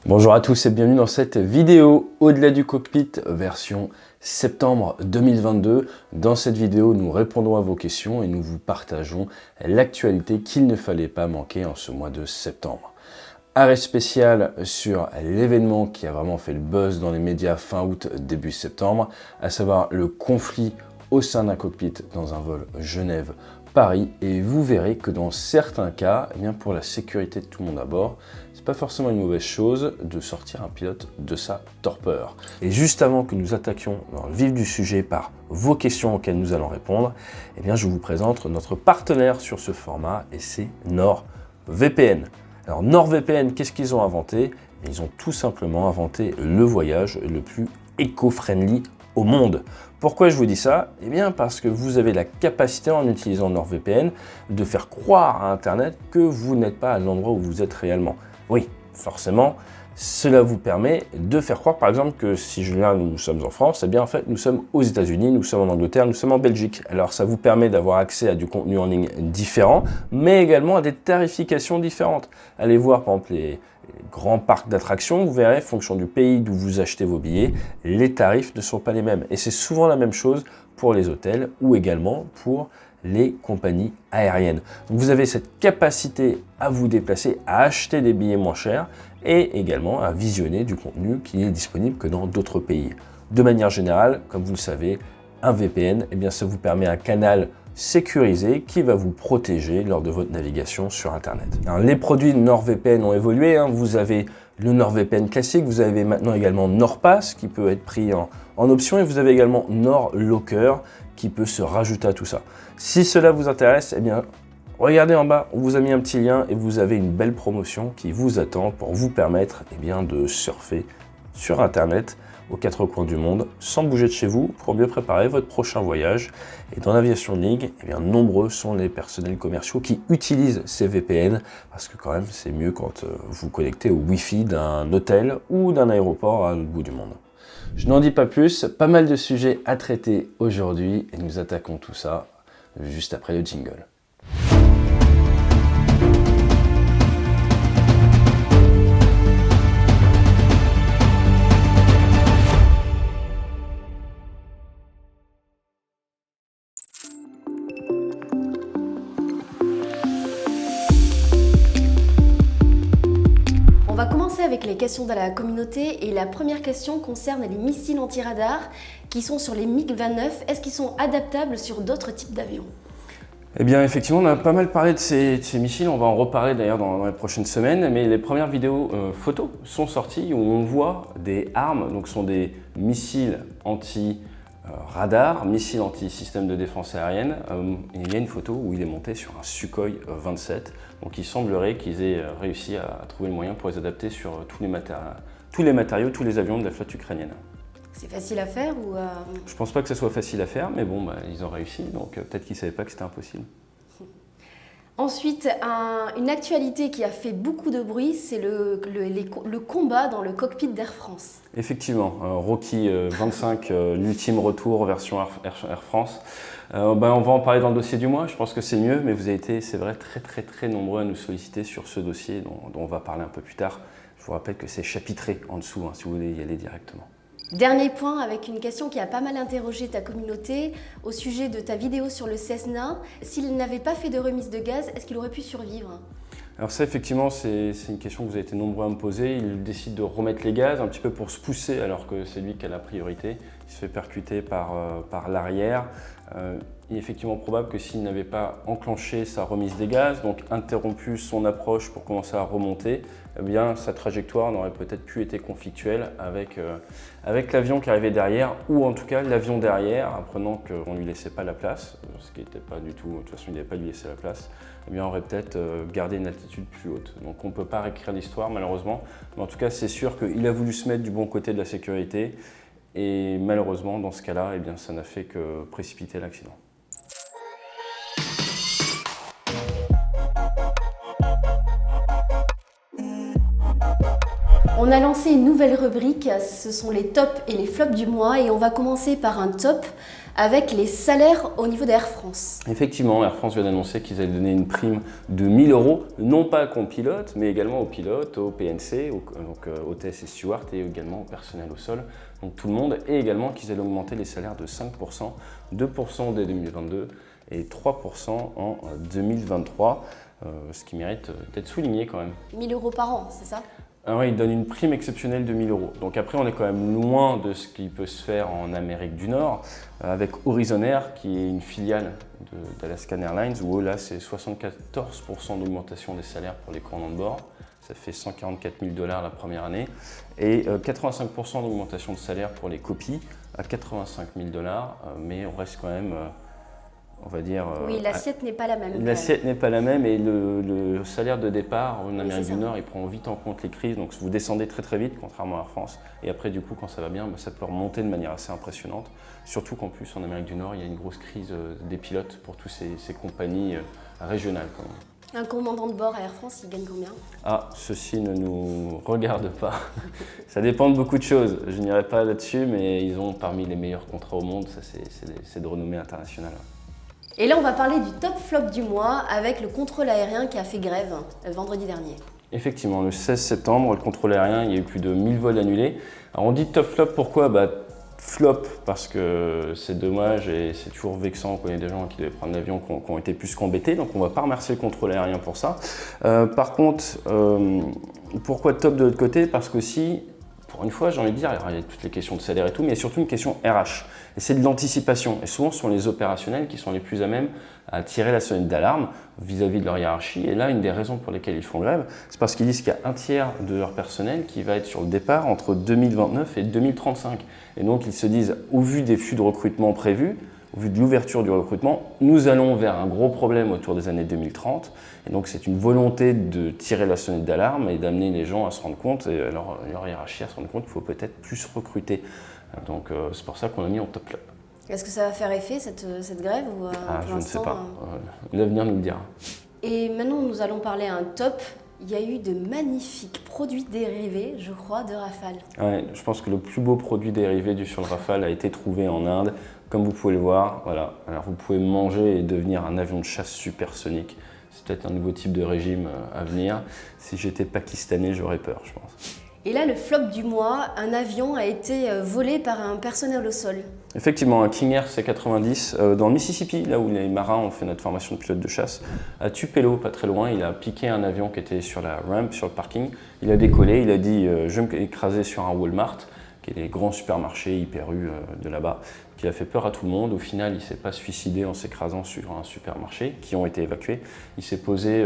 Bonjour à tous et bienvenue dans cette vidéo au-delà du cockpit version septembre 2022. Dans cette vidéo, nous répondons à vos questions et nous vous partageons l'actualité qu'il ne fallait pas manquer en ce mois de septembre. Arrêt spécial sur l'événement qui a vraiment fait le buzz dans les médias fin août, début septembre, à savoir le conflit au sein d'un cockpit dans un vol Genève-Paris. Et vous verrez que dans certains cas, eh bien pour la sécurité de tout le monde à bord, c'est pas forcément une mauvaise chose de sortir un pilote de sa torpeur. Et juste avant que nous attaquions dans le vif du sujet par vos questions auxquelles nous allons répondre, eh bien je vous présente notre partenaire sur ce format et c'est NordVPN. Alors NordVPN, qu'est-ce qu'ils ont inventé? Ils ont tout simplement inventé le voyage le plus éco-friendly au monde. Pourquoi je vous dis ça? Eh bien parce que vous avez la capacité en utilisant NordVPN de faire croire à Internet que vous n'êtes pas à l'endroit où vous êtes réellement. Oui, forcément, cela vous permet de faire croire par exemple que si là nous sommes en France, eh bien en fait nous sommes aux États-Unis, nous sommes en Angleterre, nous sommes en Belgique. Alors ça vous permet d'avoir accès à du contenu en ligne différent, mais également à des tarifications différentes. Allez voir par exemple les grands parcs d'attractions, vous verrez, en fonction du pays d'où vous achetez vos billets, les tarifs ne sont pas les mêmes. Et c'est souvent la même chose pour les hôtels ou également pour les compagnies aériennes. Donc vous avez cette capacité à vous déplacer, à acheter des billets moins chers et également à visionner du contenu qui n'est disponible que dans d'autres pays. De manière générale, comme vous le savez, un VPN, eh bien, ça vous permet un canal sécurisé qui va vous protéger lors de votre navigation sur Internet. Alors, les produits de NordVPN ont évolué. Vous avez le NordVPN classique, vous avez maintenant également NordPass qui peut être pris en option et vous avez également NordLocker qui peut se rajouter à tout ça. Si cela vous intéresse, eh bien, regardez en bas, on vous a mis un petit lien et vous avez une belle promotion qui vous attend pour vous permettre eh bien, de surfer sur Internet aux quatre coins du monde sans bouger de chez vous pour mieux préparer votre prochain voyage. Et dans l'Aviation League, eh bien, nombreux sont les personnels commerciaux qui utilisent ces VPN parce que quand même c'est mieux quand vous connectez au Wi-Fi d'un hôtel ou d'un aéroport à l'autre bout du monde. Je n'en dis pas plus, pas mal de sujets à traiter aujourd'hui et nous attaquons tout ça juste après le jingle. On va commencer avec les questions de la communauté et la première question concerne les missiles anti-radar qui sont sur les MiG-29. Est-ce qu'ils sont adaptables sur d'autres types d'avions? Eh bien effectivement, on a pas mal parlé de ces missiles, on va en reparler d'ailleurs dans les prochaines semaines, mais les premières vidéos photos sont sorties où on voit des armes, donc ce sont des missiles anti-radar, missiles anti-système de défense aérienne. Et il y a une photo où il est monté sur un Sukhoi 27, donc il semblerait qu'ils aient réussi à trouver le moyen pour les adapter sur tous les matériaux, tous les avions de la flotte ukrainienne. C'est facile à faire ou Je pense pas que ce soit facile à faire, mais bon, ils ont réussi, donc peut-être qu'ils savaient pas que c'était impossible. Ensuite, une actualité qui a fait beaucoup de bruit, c'est le combat dans le cockpit d'Air France. Effectivement, Rocky 25, l'ultime retour version Air France. On va en parler dans le dossier du mois, je pense que c'est mieux, mais vous avez été, c'est vrai, très nombreux à nous solliciter sur ce dossier dont on va parler un peu plus tard. Je vous rappelle que c'est chapitré en dessous, si vous voulez y aller directement. Dernier point avec une question qui a pas mal interrogé ta communauté au sujet de ta vidéo sur le Cessna. S'il n'avait pas fait de remise de gaz, est-ce qu'il aurait pu survivre? Alors ça, effectivement, c'est une question que vous avez été nombreux à me poser. Il décide de remettre les gaz un petit peu pour se pousser alors que c'est lui qui a la priorité. Il se fait percuter par l'arrière. Il est effectivement probable que s'il n'avait pas enclenché sa remise des gaz, donc interrompu son approche pour commencer à remonter, eh bien sa trajectoire n'aurait peut-être plus été conflictuelle avec l'avion qui arrivait derrière, ou en tout cas l'avion derrière, apprenant qu'on ne lui laissait pas la place, ce qui n'était pas du tout, de toute façon il n'avait pas lui laissé la place, eh bien on aurait peut-être gardé une altitude plus haute. Donc on ne peut pas réécrire l'histoire malheureusement, mais en tout cas c'est sûr qu'il a voulu se mettre du bon côté de la sécurité, et malheureusement dans ce cas-là, eh bien ça n'a fait que précipiter l'accident. On a lancé une nouvelle rubrique, ce sont les tops et les flops du mois et on va commencer par un top avec les salaires au niveau d'Air France. Effectivement, Air France vient d'annoncer qu'ils allaient donner une prime de 1 000 €, non pas qu'aux pilotes, mais également aux pilotes, aux PNC, donc hôtesses et stewards, et également au personnel au sol, donc tout le monde, et également qu'ils allaient augmenter les salaires de 5%, 2% dès 2022 et 3% en 2023, ce qui mérite d'être souligné quand même. 1 000 € par an, c'est ça? Alors, ils donnent une prime exceptionnelle de 1 000 €. Donc après, on est quand même loin de ce qui peut se faire en Amérique du Nord, avec Horizon Air, qui est une filiale d'Alaskan Airlines, où là, c'est 74% d'augmentation des salaires pour les commandants de bord. Ça fait 144 000 $ la première année. Et 85% d'augmentation de salaire pour les copies, à 85 000 $. Mais on reste quand même... on va dire... Oui, l'assiette n'est pas la même. L'assiette n'est pas la même et le salaire de départ en Amérique du Nord, il prend vite en compte les crises. Donc vous descendez très très vite, contrairement à Air France. Et après, du coup, quand ça va bien, ça peut remonter de manière assez impressionnante. Surtout qu'en plus, en Amérique du Nord, il y a une grosse crise des pilotes pour toutes ces compagnies régionales, quand même. Un commandant de bord à Air France, il gagne combien? Ah, ceci ne nous regarde pas. Ça dépend de beaucoup de choses. Je n'irai pas là-dessus, mais ils ont parmi les meilleurs contrats au monde. Ça, c'est de renommée internationale. Et là, on va parler du top flop du mois avec le contrôle aérien qui a fait grève vendredi dernier. Effectivement, le 16 septembre, le contrôle aérien, il y a eu plus de 1000 vols annulés. Alors on dit top flop, pourquoi? Flop parce que c'est dommage et c'est toujours vexant quand il y a des gens qui devaient prendre l'avion qui ont été plus qu'embêtés, donc on ne va pas remercier le contrôle aérien pour ça. Par contre, pourquoi top de l'autre côté? Parce qu'aussi, pour une fois, j'ai envie de dire, il y a toutes les questions de salaire et tout, mais il y a surtout une question RH. Et c'est de l'anticipation. Et souvent, ce sont les opérationnels qui sont les plus à même à tirer la sonnette d'alarme vis-à-vis de leur hiérarchie. Et là, une des raisons pour lesquelles ils font grève, c'est parce qu'ils disent qu'il y a un tiers de leur personnel qui va être sur le départ entre 2029 et 2035. Et donc, ils se disent, au vu des flux de recrutement prévus, au vu de l'ouverture du recrutement, nous allons vers un gros problème autour des années 2030. Et donc, c'est une volonté de tirer la sonnette d'alarme et d'amener les gens à se rendre compte, et leur hiérarchie à se rendre compte qu'il faut peut-être plus recruter. Donc, c'est pour ça qu'on a mis en top flop. Est-ce que ça va faire effet, cette grève ou, je ne sais pas. L'avenir nous le dira. Et maintenant, nous allons parler à un top. Il y a eu de magnifiques produits dérivés, je crois, de Rafale. Ouais, je pense que le plus beau produit dérivé sur le Rafale a été trouvé en Inde. Comme vous pouvez le voir, voilà. Alors vous pouvez manger et devenir un avion de chasse supersonique. C'est peut-être un nouveau type de régime à venir. Si j'étais pakistanais, j'aurais peur, je pense. Et là, le flop du mois, un avion a été volé par un personnel au sol. Effectivement, un King Air C-90 dans le Mississippi, là où les marins ont fait notre formation de pilote de chasse, à Tupelo, pas très loin. Il a piqué un avion qui était sur la ramp, sur le parking. Il a décollé, il a dit je vais m'écraser sur un Walmart, qui est les grands supermarchés hyper U de là-bas, qui a fait peur à tout le monde. Au final, il ne s'est pas suicidé en s'écrasant sur un supermarché, qui ont été évacués. Il s'est posé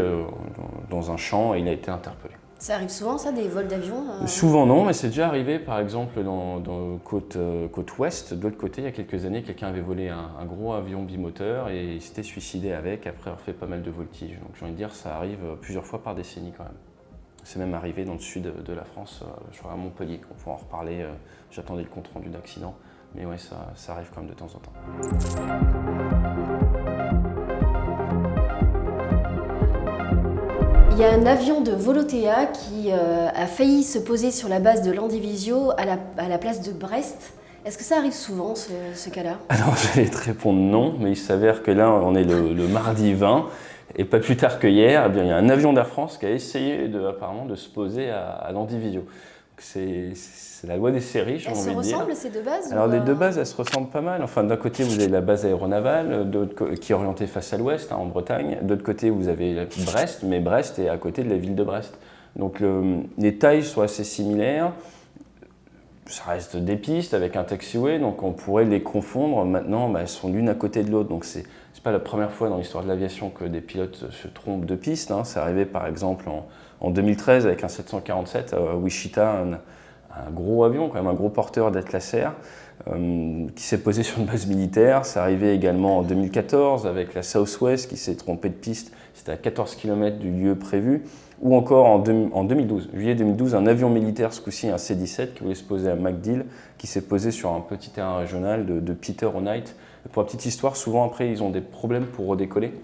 dans un champ et il a été interpellé. Ça arrive souvent, ça, des vols d'avion Souvent non, mais c'est déjà arrivé, par exemple, dans côte ouest. De l'autre côté, il y a quelques années, quelqu'un avait volé un gros avion bimoteur et il s'était suicidé avec, après avoir fait pas mal de voltiges. Donc j'ai envie de dire, ça arrive plusieurs fois par décennie quand même. C'est même arrivé dans le sud de la France, je crois à Montpellier. On pourra en reparler, j'attendais le compte-rendu d'accident. Mais ouais, ça arrive quand même de temps en temps. Il y a un avion de Volotea qui a failli se poser sur la base de Landivisio à la place de Brest. Est-ce que ça arrive souvent, ce cas-là? Alors, j'allais te répondre non, mais il s'avère que là, on est le mardi 20, et pas plus tard que hier, il y a un avion d'Air France qui a essayé apparemment de se poser à Landivisio. C'est la loi des séries, j'ai envie de dire. Elles se ressemblent, ces deux bases? Alors, les deux bases, elles se ressemblent pas mal. Enfin, d'un côté, vous avez la base aéronavale, qui est orientée face à l'ouest, en Bretagne. De l'autre côté, vous avez Brest, mais Brest est à côté de la ville de Brest. Donc, les tailles sont assez similaires. Ça reste des pistes avec un taxiway, donc on pourrait les confondre. Maintenant, elles sont l'une à côté de l'autre. Donc, c'est pas la première fois dans l'histoire de l'aviation que des pilotes se trompent de piste. C'est arrivé, par exemple, en 2013 avec un 747 à Wichita, un gros avion, quand même un gros porteur d'Atlas Air, qui s'est posé sur une base militaire. C'est arrivé également en 2014 avec la Southwest qui s'est trompée de piste. C'était à 14 km du lieu prévu. Ou encore en 2012, juillet 2012, un avion militaire, ce coup-ci un C-17, qui voulait se poser à MacDill, qui s'est posé sur un petit terrain régional de Peter O'Knight. Pour la petite histoire, souvent après, ils ont des problèmes pour redécoller.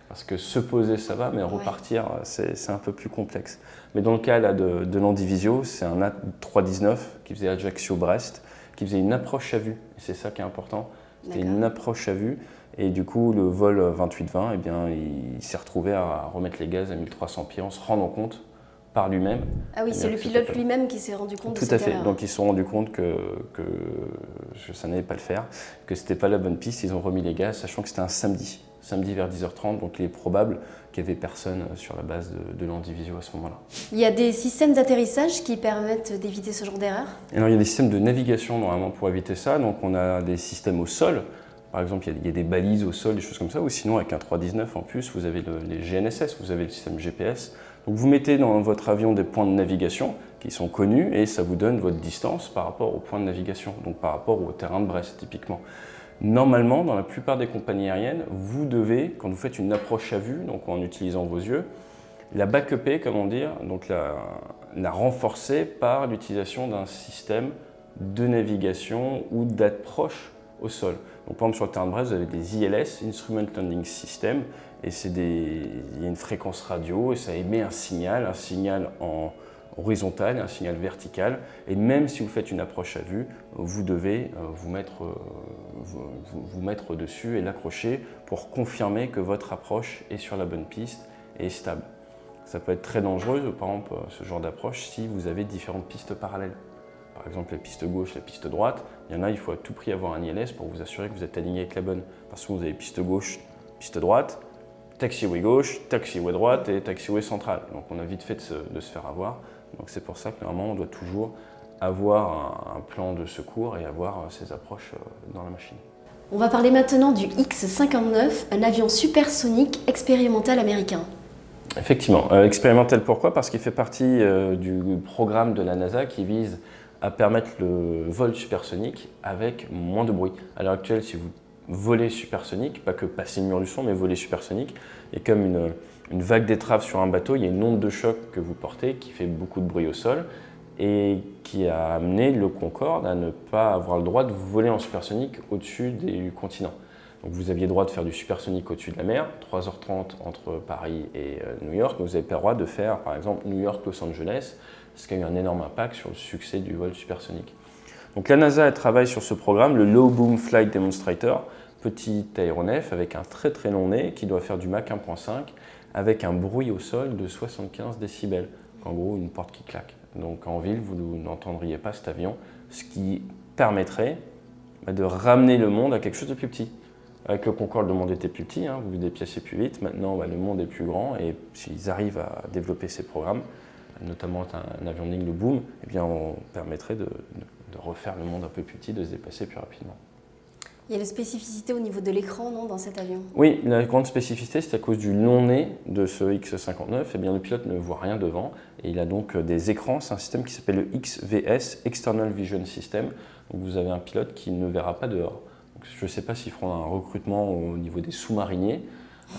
Parce que se poser, ça va, mais repartir, c'est un peu plus complexe. Mais dans le cas là, de Landivisio, c'est un A319 qui faisait Ajaccio-Brest, qui faisait une approche à vue. Et c'est ça qui est important. C'était une approche à vue. Et du coup, le vol 2820, eh bien, il s'est retrouvé à remettre les gaz à 1300 pieds en se rendant compte par lui-même. Ah oui, c'est le pilote lui-même qui s'est rendu compte de cette erreur. Tout à fait. erreur. Donc ils se sont rendus compte que ça n'allait pas le faire, que ce n'était pas la bonne piste. Ils ont remis les gaz, sachant que c'était un samedi vers 10h30. Donc il est probable qu'il n'y avait personne sur la base de l'Andivisio à ce moment-là. Il y a des systèmes d'atterrissage qui permettent d'éviter ce genre d'erreur? Alors il y a des systèmes de navigation normalement pour éviter ça. Donc on a des systèmes au sol. Par exemple, il y a des balises au sol, des choses comme ça, ou sinon avec un 319 en plus, vous avez les GNSS, vous avez le système GPS. Donc vous mettez dans votre avion des points de navigation qui sont connus et ça vous donne votre distance par rapport aux points de navigation, donc par rapport au terrain de Brest typiquement. Normalement, dans la plupart des compagnies aériennes, vous devez, quand vous faites une approche à vue, donc en utilisant vos yeux, la backuper, comment dire, donc la renforcer par l'utilisation d'un système de navigation ou d'approche au sol. Donc, par exemple, sur le terrain de Brest, vous avez des ILS, Instrument Landing System, et il y a une fréquence radio et ça émet un signal en horizontal et un signal vertical. Et même si vous faites une approche à vue, vous devez vous mettre dessus et l'accrocher pour confirmer que votre approche est sur la bonne piste et est stable. Ça peut être très dangereux, par exemple, ce genre d'approche, si vous avez différentes pistes parallèles. Par exemple, la piste gauche, la piste droite, il y en a, il faut à tout prix avoir un ILS pour vous assurer que vous êtes aligné avec la bonne. Parce que vous avez piste gauche, piste droite, taxiway gauche, taxiway droite et taxiway central. Donc on a vite fait de se faire avoir. Donc c'est pour ça que normalement on doit toujours avoir un plan de secours et avoir ces approches dans la machine. On va parler maintenant du X-59, un avion supersonique expérimental américain. Effectivement. Expérimental pourquoi? Parce qu'il fait partie du programme de la NASA qui vise à permettre le vol supersonique avec moins de bruit. À l'heure actuelle, si vous volez supersonique, pas que passer le mur du son, mais voler supersonique, et comme une vague d'étrave sur un bateau, il y a une onde de choc que vous portez qui fait beaucoup de bruit au sol et qui a amené le Concorde à ne pas avoir le droit de voler en supersonique au-dessus du continent. Donc vous aviez le droit de faire du supersonique au-dessus de la mer, 3h30 entre Paris et New York, mais vous n'avez pas le droit de faire par exemple New York-Los Angeles, ce qui a eu un énorme impact sur le succès du vol supersonique. Donc la NASA elle travaille sur ce programme, le Low Boom Flight Demonstrator, petit aéronef avec un très très long nez qui doit faire du Mach 1.5 avec un bruit au sol de 75 décibels, en gros une porte qui claque. Donc en ville, vous n'entendriez pas cet avion, ce qui permettrait de ramener le monde à quelque chose de plus petit. Avec le Concorde, le monde était plus petit, vous vous déplacez plus vite. Maintenant, le monde est plus grand et s'ils arrivent à développer ces programmes, notamment un avion de ligne, le Boom, eh bien, on permettrait de refaire le monde un peu plus petit, de se déplacer plus rapidement. Il y a des spécificités au niveau de l'écran, non, dans cet avion? Oui, la grande spécificité, c'est à cause du long nez de ce X-59, eh bien, le pilote ne voit rien devant et il a donc des écrans. C'est un système qui s'appelle le XVS, External Vision System. Donc vous avez un pilote qui ne verra pas dehors. Donc, je ne sais pas s'ils feront un recrutement au niveau des sous-mariniers.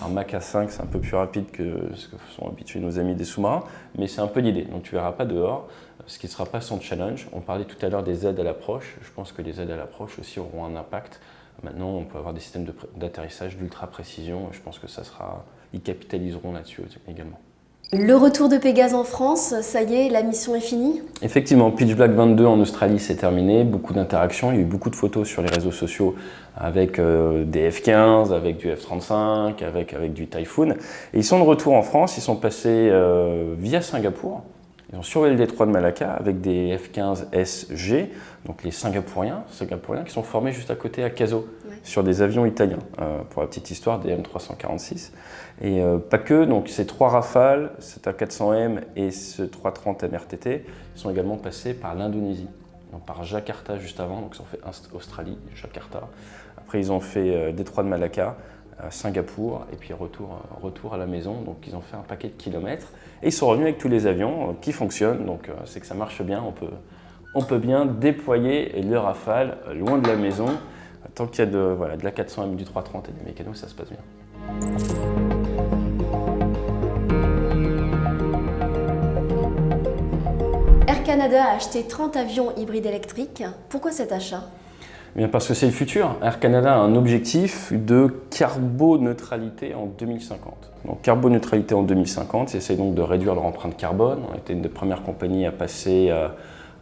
Un Mach A5, c'est un peu plus rapide que ce que sont habitués nos amis des sous-marins, mais c'est un peu l'idée. Donc tu ne verras pas dehors, ce qui ne sera pas sans challenge. On parlait tout à l'heure des aides à l'approche. Je pense que les aides à l'approche aussi auront un impact. Maintenant, on peut avoir des systèmes d'atterrissage d'ultra précision. Je pense que ils capitaliseront là-dessus également. Le retour de Pégase en France, ça y est, la mission est finie? Effectivement, Pitch Black 22 en Australie, c'est terminé. Beaucoup d'interactions. Il y a eu beaucoup de photos sur les réseaux sociaux avec des F-15, avec du F-35, avec du Typhoon. Et ils sont de retour en France. Ils sont passés via Singapour. Ils ont survolé le détroit de Malacca avec des F-15 SG, donc les Singapouriens qui sont formés juste à côté à Caso, sur des avions italiens, pour la petite histoire, des M346. Et pas que, donc ces 3 Rafales, cet A400M et ce 330 MRTT sont également passés par l'Indonésie, donc par Jakarta juste avant, donc ils ont fait Australie, Jakarta. Après ils ont fait détroit de Malacca, Singapour et puis retour à la maison, donc ils ont fait un paquet de kilomètres et ils sont revenus avec tous les avions qui fonctionnent, donc c'est que ça marche bien, on peut bien déployer le Rafale loin de la maison, tant qu'il y a de la 400M, du 330 et des mécanos, ça se passe bien. Air Canada a acheté 30 avions hybrides électriques. Pourquoi cet achat? Bien parce que c'est le futur. Air Canada a un objectif de carboneutralité en 2050. Donc carboneutralité en 2050, ils essaient donc de réduire leur empreinte carbone. On était une des premières compagnies à passer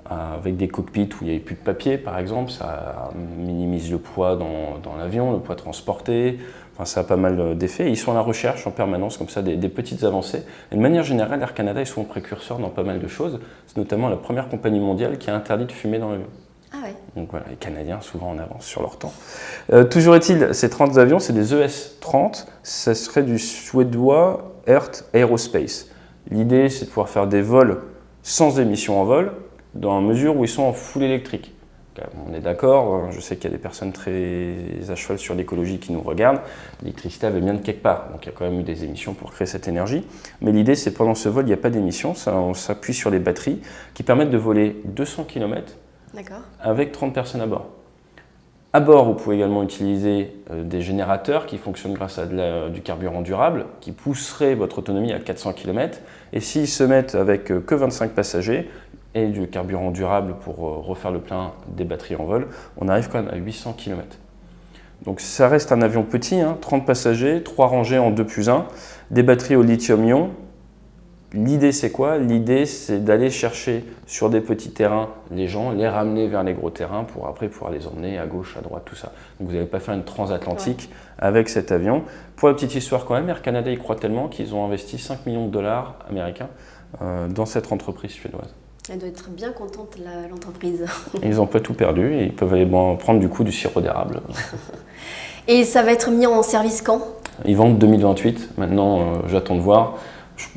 avec des cockpits où il n'y avait plus de papier, par exemple. Ça minimise le poids dans l'avion, le poids transporté. Enfin, ça a pas mal d'effets. Ils sont à la recherche en permanence, comme ça, des petites avancées. Et de manière générale, Air Canada est souvent précurseur dans pas mal de choses. C'est notamment la première compagnie mondiale qui a interdit de fumer dans l'avion. Ah ouais. Donc voilà, les Canadiens, souvent en avance sur leur temps. Toujours est-il, ces 30 avions, c'est des ES-30. Ça serait du suédois Earth Aerospace. L'idée, c'est de pouvoir faire des vols sans émissions en vol, dans la mesure où ils sont en full électrique. On est d'accord, je sais qu'il y a des personnes très à cheval sur l'écologie qui nous regardent. L'électricité avait bien de quelque part, donc il y a quand même eu des émissions pour créer cette énergie. Mais l'idée, c'est pendant ce vol, il n'y a pas d'émissions, on s'appuie sur les batteries qui permettent de voler 200 km avec 30 personnes à bord. À bord, vous pouvez également utiliser des générateurs qui fonctionnent grâce à du carburant durable, qui pousserait votre autonomie à 400 km. Et s'ils se mettent avec que 25 passagers, et du carburant durable pour refaire le plein des batteries en vol, on arrive quand même à 800 km. Donc ça reste un avion petit, 30 passagers, 3 rangées en 2+1, des batteries au lithium-ion. L'idée c'est quoi? L'idée c'est d'aller chercher sur des petits terrains les gens, les ramener vers les gros terrains pour après pouvoir les emmener à gauche, à droite, tout ça. Donc vous n'allez pas faire une transatlantique avec cet avion. Pour la petite histoire quand même, Air Canada y croit tellement qu'ils ont investi 5 millions de dollars américains dans cette entreprise suédoise. Elle doit être bien contente, l'entreprise. Ils n'ont pas tout perdu et ils peuvent aller prendre du coup du sirop d'érable. Et ça va être mis en service quand? Ils vendent 2028. Maintenant, j'attends de voir.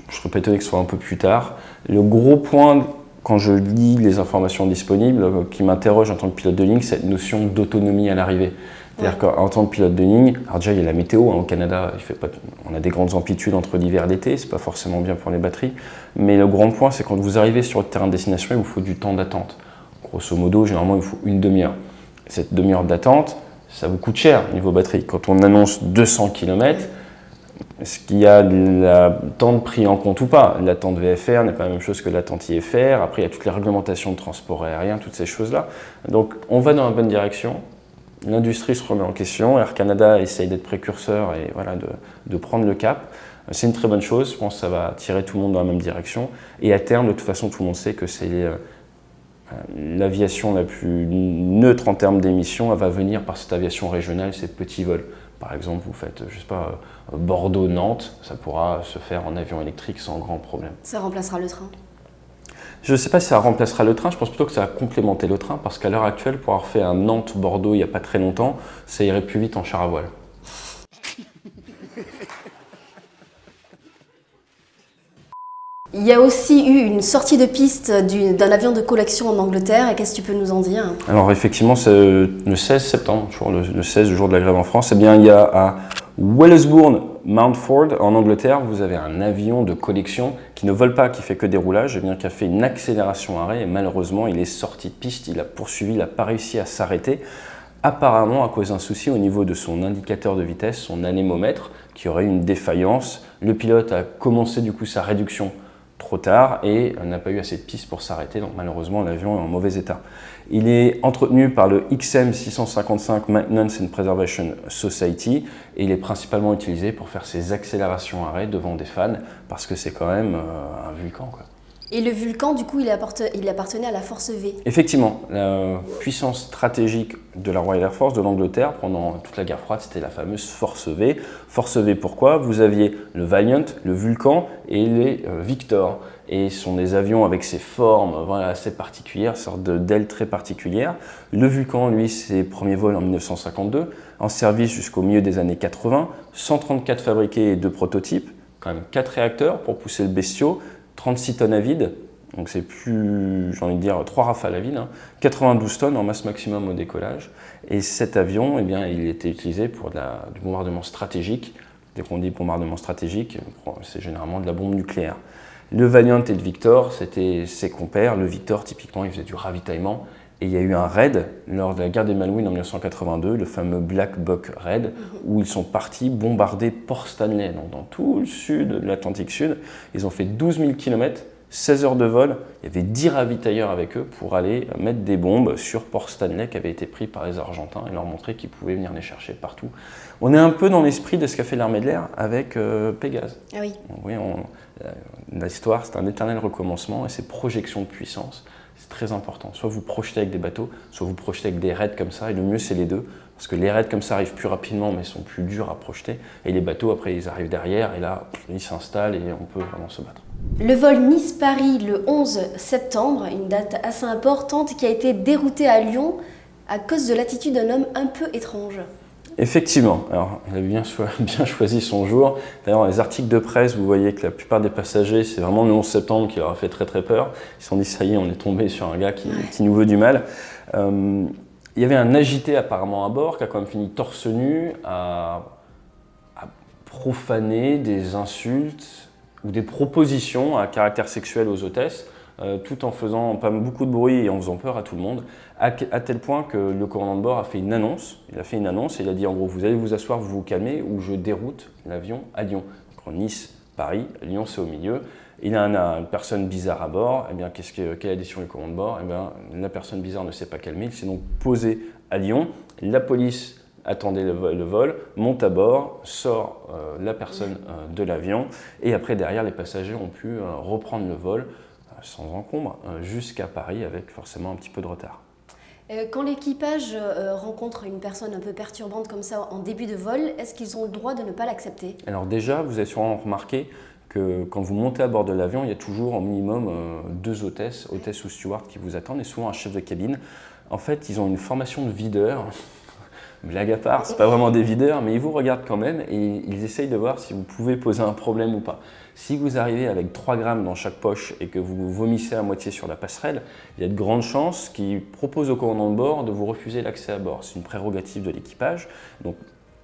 Je serais pas étonné que ce soit un peu plus tard. Le gros point, quand je lis les informations disponibles, qui m'interroge en tant que pilote de ligne, c'est cette notion d'autonomie à l'arrivée. C'est-à-dire qu'en tant que pilote de ligne, alors déjà il y a la météo, au Canada, on a des grandes amplitudes entre l'hiver et l'été, c'est pas forcément bien pour les batteries, mais le grand point c'est quand vous arrivez sur le terrain de destination, il vous faut du temps d'attente. Grosso modo, généralement il vous faut une demi-heure. Cette demi-heure d'attente, ça vous coûte cher niveau batterie. Quand on annonce 200 km, est-ce qu'il y a l'attente pris en compte ou pas? L'attente VFR n'est pas la même chose que l'attente IFR, après il y a toutes les réglementations de transport aérien, toutes ces choses-là. Donc on va dans la bonne direction. L'industrie se remet en question, Air Canada essaye d'être précurseur et voilà, de prendre le cap. C'est une très bonne chose, je pense que ça va tirer tout le monde dans la même direction. Et à terme, de toute façon, tout le monde sait que c'est l'aviation la plus neutre en termes d'émissions. Elle va venir par cette aviation régionale, ces petits vols. Par exemple, vous faites, je sais pas, Bordeaux-Nantes, ça pourra se faire en avion électrique sans grand problème. Ça remplacera le train? Je ne sais pas si ça remplacera le train, je pense plutôt que ça va complémenter le train, parce qu'à l'heure actuelle, pour avoir fait un Nantes-Bordeaux il n'y a pas très longtemps, ça irait plus vite en char à voile. Il y a aussi eu une sortie de piste d'un avion de collection en Angleterre, et qu'est-ce que tu peux nous en dire? Alors effectivement, c'est le 16 septembre, toujours le 16, le jour de la grève en France, eh bien il y a à Wellesbourne, Mountford, en Angleterre, vous avez un avion de collection qui ne vole pas, qui fait que des roulages, eh bien, qui a fait une accélération arrêt et malheureusement il est sorti de piste, il a poursuivi, il n'a pas réussi à s'arrêter, apparemment à cause d'un souci au niveau de son indicateur de vitesse, son anémomètre, qui aurait eu une défaillance. Le pilote a commencé du coup sa réduction trop tard et n'a pas eu assez de piste pour s'arrêter, donc malheureusement l'avion est en mauvais état. Il est entretenu par le XM 655 Maintenance and Preservation Society et il est principalement utilisé pour faire ses accélérations arrêts devant des fans parce que c'est quand même un Vulcan, quoi. Et le Vulcan, du coup, il appartenait à la Force V. Effectivement, la puissance stratégique de la Royal Air Force de l'Angleterre pendant toute la guerre froide, c'était la fameuse Force V. Force V, pourquoi? Vous aviez le Valiant, le Vulcan et les Victor. Et ce sont des avions avec ces formes assez particulières, sorte d'ailes très particulières. Le Vulcan, lui, ses premiers vols en 1952, en service jusqu'au milieu des années 80, 134 fabriqués et 2 prototypes, quand même 4 réacteurs pour pousser le bestiau, 36 tonnes à vide, donc c'est plus, j'ai envie de dire, 3 rafales à vide, 92 tonnes en masse maximum au décollage. Et cet avion, eh bien, il était utilisé pour du bombardement stratégique. Dès qu'on dit bombardement stratégique, c'est généralement de la bombe nucléaire. Le Valiant et le Victor, c'était ses compères. Le Victor, typiquement, il faisait du ravitaillement. Et il y a eu un raid lors de la guerre des Malouines en 1982, le fameux Black Buck Raid, où ils sont partis bombarder Port Stanley, donc dans tout le sud de l'Atlantique Sud. Ils ont fait 12 000 km, 16 heures de vol. Il y avait 10 ravitailleurs avec eux pour aller mettre des bombes sur Port Stanley qui avait été pris par les Argentins et leur montrer qu'ils pouvaient venir les chercher partout. On est un peu dans l'esprit de ce qu'a fait l'armée de l'air avec Pégase. Ah oui. Donc, oui, l'histoire, c'est un éternel recommencement et ces projections de puissance. C'est très important. Soit vous projetez avec des bateaux, soit vous projetez avec des raids comme ça, et le mieux c'est les deux, parce que les raids comme ça arrivent plus rapidement, mais sont plus durs à projeter, et les bateaux après ils arrivent derrière, et là ils s'installent et on peut vraiment se battre. Le vol Nice-Paris le 11 septembre, une date assez importante qui a été dérouté à Lyon à cause de l'attitude d'un homme un peu étrange. Effectivement, alors il a bien choisi son jour. D'ailleurs, dans les articles de presse, vous voyez que la plupart des passagers, c'est vraiment le 11 septembre qui leur a fait très très peur. Ils se sont dit, ça y est, on est tombé sur un gars qui nous veut du mal. Il y avait un agité apparemment à bord qui a quand même fini torse nu à profaner des insultes ou des propositions à caractère sexuel aux hôtesses, tout en faisant pas beaucoup de bruit et en faisant peur à tout le monde, à tel point que le commandant de bord a fait une annonce. Il a fait une annonce et il a dit en gros, vous allez vous asseoir, vous vous calmez ou je déroute l'avion à Lyon. Donc, Nice, Paris, Lyon c'est au milieu. Il a une personne bizarre à bord. Eh bien, quelle a décidé le commandant de bord? Eh bien, la personne bizarre ne s'est pas calmée. Il s'est donc posé à Lyon. La police attendait le vol, monte à bord, sort la personne de l'avion et après derrière les passagers ont pu reprendre le vol sans encombre jusqu'à Paris avec forcément un petit peu de retard. Quand l'équipage rencontre une personne un peu perturbante comme ça en début de vol, est-ce qu'ils ont le droit de ne pas l'accepter? Alors déjà, vous avez sûrement remarqué que quand vous montez à bord de l'avion, il y a toujours au minimum 2 hôtesses ou stewards qui vous attendent et souvent un chef de cabine. En fait, ils ont une formation de videur. Blague à part, c'est pas vraiment des videurs, mais ils vous regardent quand même et ils essayent de voir si vous pouvez poser un problème ou pas. Si vous arrivez avec 3 grammes dans chaque poche et que vous vomissez à moitié sur la passerelle, il y a de grandes chances qu'ils proposent au commandant de bord de vous refuser l'accès à bord. C'est une prérogative de l'équipage. Donc,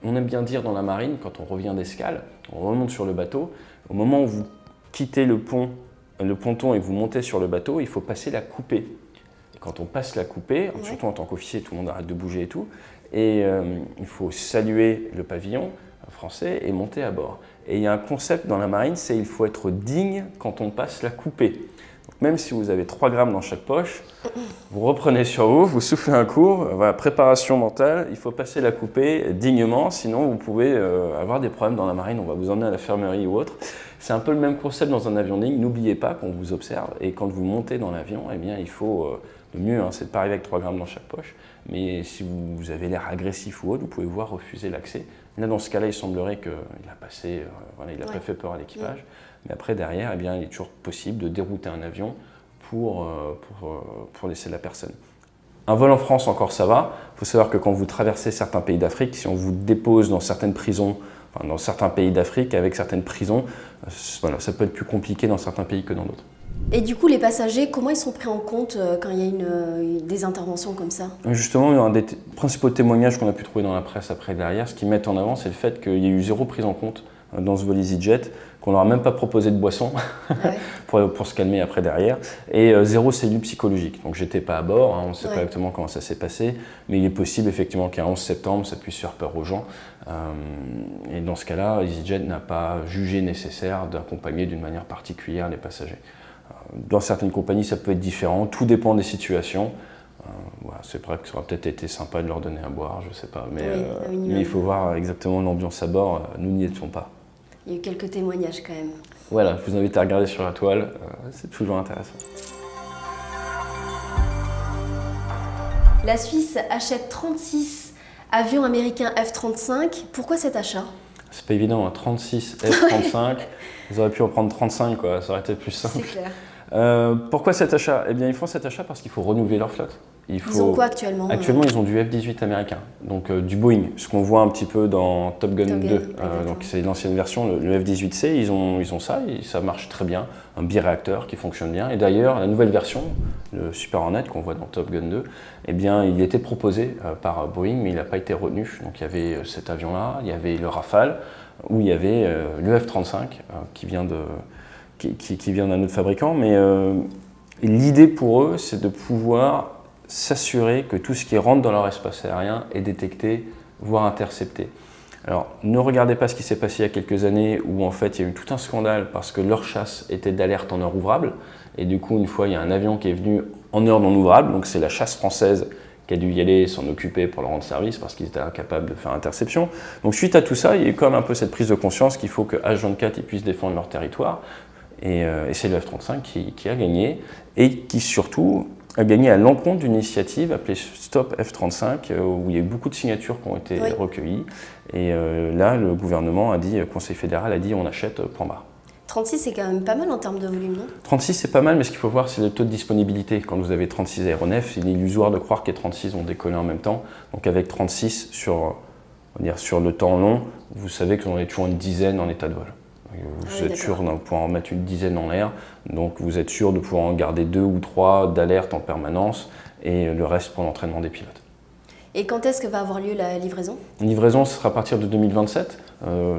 on aime bien dire dans la marine, quand on revient d'escale, on remonte sur le bateau. Au moment où vous quittez le ponton et que vous montez sur le bateau, il faut passer la coupée. Et quand on passe la coupée, surtout en tant qu'officier, tout le monde arrête de bouger et tout, et il faut saluer le pavillon français et monter à bord. Et il y a un concept dans la marine, c'est qu'il faut être digne quand on passe la coupée. Donc même si vous avez 3 grammes dans chaque poche, vous reprenez sur vous soufflez un coup, voilà, préparation mentale, il faut passer la coupée dignement, sinon vous pouvez avoir des problèmes dans la marine, on va vous emmener à l'infirmerie ou autre. C'est un peu le même concept dans un avion de ligne, n'oubliez pas qu'on vous observe et quand vous montez dans l'avion, eh bien il faut, le mieux c'est de ne pas arriver avec 3 grammes dans chaque poche, mais si vous avez l'air agressif ou autre, vous pouvez voir refuser l'accès. Là dans ce cas-là, il semblerait qu'il a passé, il n'a pas fait peur à l'équipage, mais après derrière, eh bien, il est toujours possible de dérouter un avion pour laisser la personne. Un vol en France encore ça va, il faut savoir que quand vous traversez certains pays d'Afrique, si on vous dépose dans certaines prisons, dans certains pays d'Afrique avec certaines prisons, voilà, ça peut être plus compliqué dans certains pays que dans d'autres. Et du coup, les passagers, comment ils sont pris en compte quand il y a des interventions comme ça? Justement, un des principaux témoignages qu'on a pu trouver dans la presse après derrière, ce qu'ils mettent en avant, c'est le fait qu'il y a eu 0 prise en compte dans ce vol EasyJet, qu'on leur a même pas proposé de boisson pour se calmer après derrière, et 0 cellule psychologique. Donc j'étais pas à bord, on ne sait pas exactement comment ça s'est passé, mais il est possible effectivement qu'un 11 septembre, ça puisse faire peur aux gens. Et dans ce cas-là, EasyJet n'a pas jugé nécessaire d'accompagner d'une manière particulière les passagers. Dans certaines compagnies, ça peut être différent, tout dépend des situations. Voilà, c'est vrai que ça aurait peut-être été sympa de leur donner à boire, je ne sais pas, mais il faut voir exactement l'ambiance à bord, nous n'y étions pas. Il y a eu quelques témoignages quand même. Voilà, je vous invite à regarder sur la toile, c'est toujours intéressant. La Suisse achète 36 avions américains F-35. Pourquoi cet achat? C'est pas évident, hein, 36 F-35, ils auraient pu en prendre 35, quoi, ça aurait été plus simple. C'est clair. Pourquoi cet achat? Eh bien, ils font cet achat parce qu'il faut renouveler leur flotte. Ils ont quoi actuellement? Actuellement, ils ont du F-18 américain, donc du Boeing, ce qu'on voit un petit peu dans Top Gun 2. Donc c'est l'ancienne version, le F-18C, ils ont ça, et ça marche très bien, un biréacteur qui fonctionne bien. Et d'ailleurs, la nouvelle version, le Super Hornet qu'on voit dans Top Gun 2, eh bien, il était proposé par Boeing, mais il n'a pas été retenu. Donc il y avait cet avion-là, il y avait le Rafale, où il y avait le F-35 qui vient d'un autre fabricant. Mais l'idée pour eux, c'est de pouvoir s'assurer que tout ce qui rentre dans leur espace aérien est détecté, voire intercepté. Alors, ne regardez pas ce qui s'est passé il y a quelques années où en fait il y a eu tout un scandale parce que leur chasse était d'alerte en heure ouvrable. Et du coup, une fois, il y a un avion qui est venu en heure non ouvrable, donc c'est la chasse française qui a dû y aller s'en occuper pour leur rendre service parce qu'ils étaient incapables de faire interception. Donc suite à tout ça, il y a eu quand même un peu cette prise de conscience qu'il faut que H24 puisse défendre leur territoire. Et c'est le F-35 qui a gagné et qui surtout a gagné à l'encontre d'une initiative appelée Stop F-35, où il y a eu beaucoup de signatures qui ont été recueillies. Et là, le gouvernement a dit, le Conseil fédéral a dit, on achète, point barre. 36, c'est quand même pas mal en termes de volume, non? 36, c'est pas mal, mais ce qu'il faut voir, c'est le taux de disponibilité. Quand vous avez 36 aéronefs, il est illusoire de croire que les 36 vont décoller en même temps. Donc avec 36, sur le temps long, vous savez qu'on est toujours une dizaine en état de vol. Vous êtes sûr de pouvoir en mettre une dizaine en l'air, donc vous êtes sûr de pouvoir en garder 2 ou 3 d'alerte en permanence, et le reste pour l'entraînement des pilotes. Et quand est-ce que va avoir lieu la livraison? La livraison, ce sera à partir de 2027,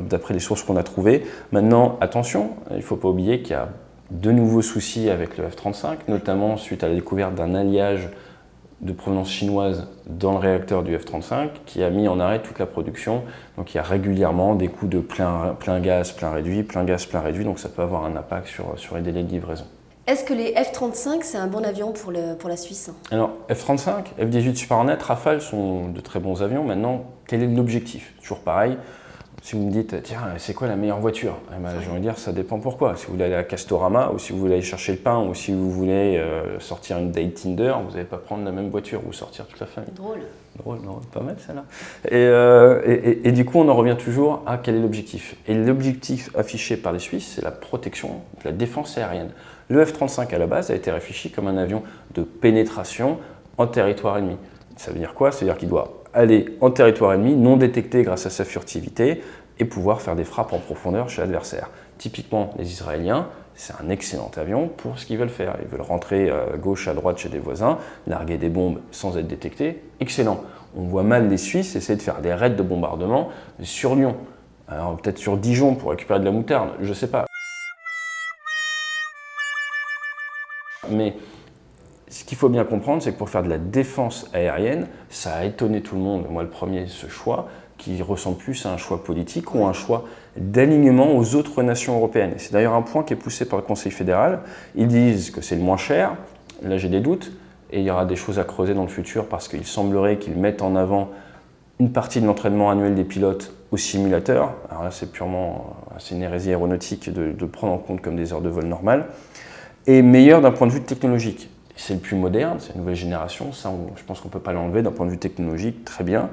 d'après les sources qu'on a trouvées. Maintenant, attention, il ne faut pas oublier qu'il y a de nouveaux soucis avec le F-35, notamment suite à la découverte d'un alliage de provenance chinoise dans le réacteur du F-35 qui a mis en arrêt toute la production. Donc il y a régulièrement des coups de plein gaz, plein réduit, plein gaz, plein réduit, donc ça peut avoir un impact sur les délais de livraison. Est-ce que les F-35, c'est un bon avion pour la Suisse? Alors, F-35, F-18 Super Hornet, Rafale sont de très bons avions. Maintenant, quel est l'objectif? Toujours pareil. Si vous me dites, tiens, c'est quoi la meilleure voiture? J'ai envie de dire, ça dépend pourquoi. Si vous voulez aller à Castorama, ou si vous voulez aller chercher le pain, ou si vous voulez sortir une date Tinder, vous n'allez pas prendre la même voiture ou sortir toute la famille. Drôle, non, pas mal celle-là. Et du coup, on en revient toujours à quel est l'objectif. Et l'objectif affiché par les Suisses, c'est la protection de la défense aérienne. Le F-35 à la base a été réfléchi comme un avion de pénétration en territoire ennemi. Ça veut dire quoi? Ça veut dire qu'il doit aller en territoire ennemi, non détecté grâce à sa furtivité, et pouvoir faire des frappes en profondeur chez l'adversaire. Typiquement, les Israéliens, c'est un excellent avion pour ce qu'ils veulent faire. Ils veulent rentrer à gauche, à droite chez des voisins, larguer des bombes sans être détectés. Excellent. On voit mal les Suisses essayer de faire des raids de bombardement sur Lyon. Alors peut-être sur Dijon pour récupérer de la moutarde, je ne sais pas. Mais ce qu'il faut bien comprendre, c'est que pour faire de la défense aérienne, ça a étonné tout le monde, moi le premier, ce choix, qui ressemble plus à un choix politique ou un choix d'alignement aux autres nations européennes. C'est d'ailleurs un point qui est poussé par le Conseil fédéral. Ils disent que c'est le moins cher, là j'ai des doutes, et il y aura des choses à creuser dans le futur parce qu'il semblerait qu'ils mettent en avant une partie de l'entraînement annuel des pilotes au simulateur. Alors là c'est une hérésie aéronautique de prendre en compte comme des heures de vol normales. Et meilleur d'un point de vue technologique. C'est le plus moderne, c'est une nouvelle génération, ça je pense qu'on ne peut pas l'enlever d'un point de vue technologique, très bien.